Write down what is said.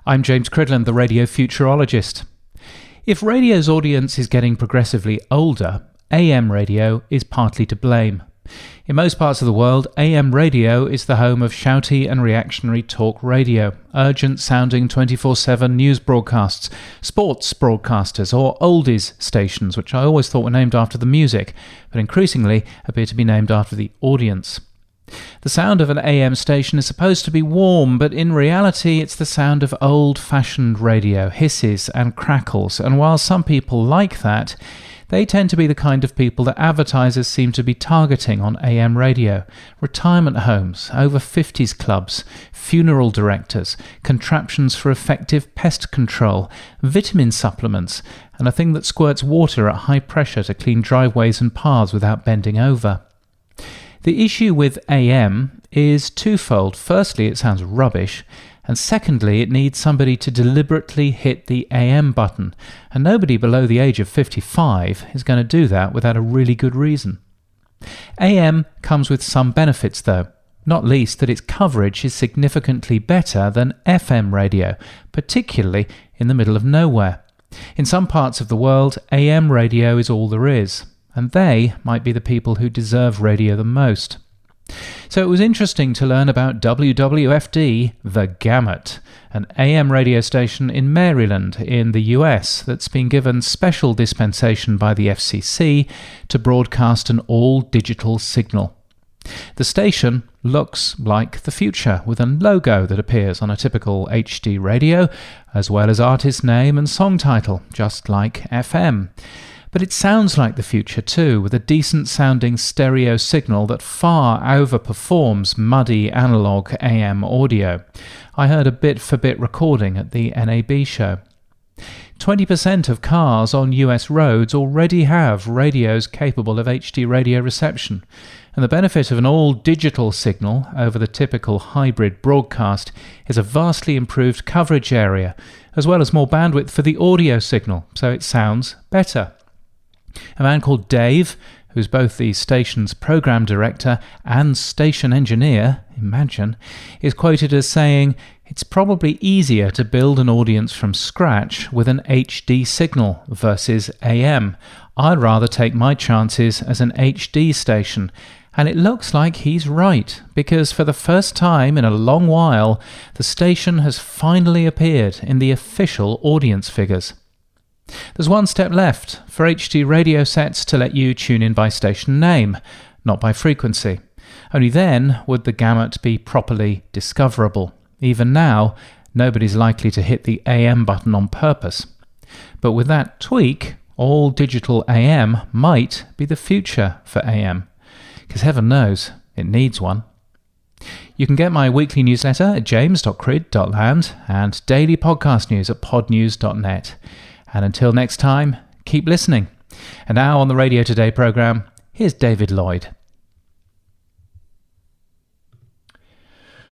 I'm James Cridland, the radio futurologist. If radio's audience is getting progressively older, AM radio is partly to blame. In most parts of the world, AM radio is the home of shouty and reactionary talk radio, urgent-sounding 24/7 news broadcasts, sports broadcasters, or oldies stations, which I always thought were named after the music, but increasingly appear to be named after the audience. The sound of an AM station is supposed to be warm, but in reality it's the sound of old-fashioned radio, hisses and crackles, and while some people like that, they tend to be the kind of people that advertisers seem to be targeting on AM radio. Retirement homes, over 50s clubs, funeral directors, contraptions for effective pest control, vitamin supplements, and a thing that squirts water at high pressure to clean driveways and paths without bending over. The issue with AM is twofold. Firstly, it sounds rubbish, and secondly, it needs somebody to deliberately hit the AM button, and nobody below the age of 55 is going to do that without a really good reason. AM comes with some benefits though, not least that its coverage is significantly better than FM radio, particularly in the middle of nowhere. In some parts of the world, AM radio is all there is, and they might be the people who deserve radio the most. So it was interesting to learn about WWFD, The Gamut, an AM radio station in Maryland in the US that's been given special dispensation by the FCC to broadcast an all-digital signal. The station looks like the future, with a logo that appears on a typical HD radio, as well as artist name and song title, just like FM. But it sounds like the future too, with a decent-sounding stereo signal that far overperforms muddy analog AM audio. I heard a bit-for-bit recording at the NAB show. 20% of cars on US roads already have radios capable of HD radio reception, and the benefit of an all-digital signal over the typical hybrid broadcast is a vastly improved coverage area, as well as more bandwidth for the audio signal, so it sounds better. A man called Dave, who's both the station's program director and station engineer, imagine, is quoted as saying, "It's probably easier to build an audience from scratch with an HD signal versus AM. I'd rather take my chances as an HD station." And it looks like he's right, because for the first time in a long while, the station has finally appeared in the official audience figures. There's one step left for HD radio sets to let you tune in by station name, not by frequency. Only then would the gamut be properly discoverable. Even now, nobody's likely to hit the AM button on purpose. But with that tweak, all digital AM might be the future for AM, because heaven knows it needs one. You can get my weekly newsletter at james.crid.land and daily podcast news at podnews.net. And until next time, keep listening. And now on the Radio Today programme, here's David Lloyd.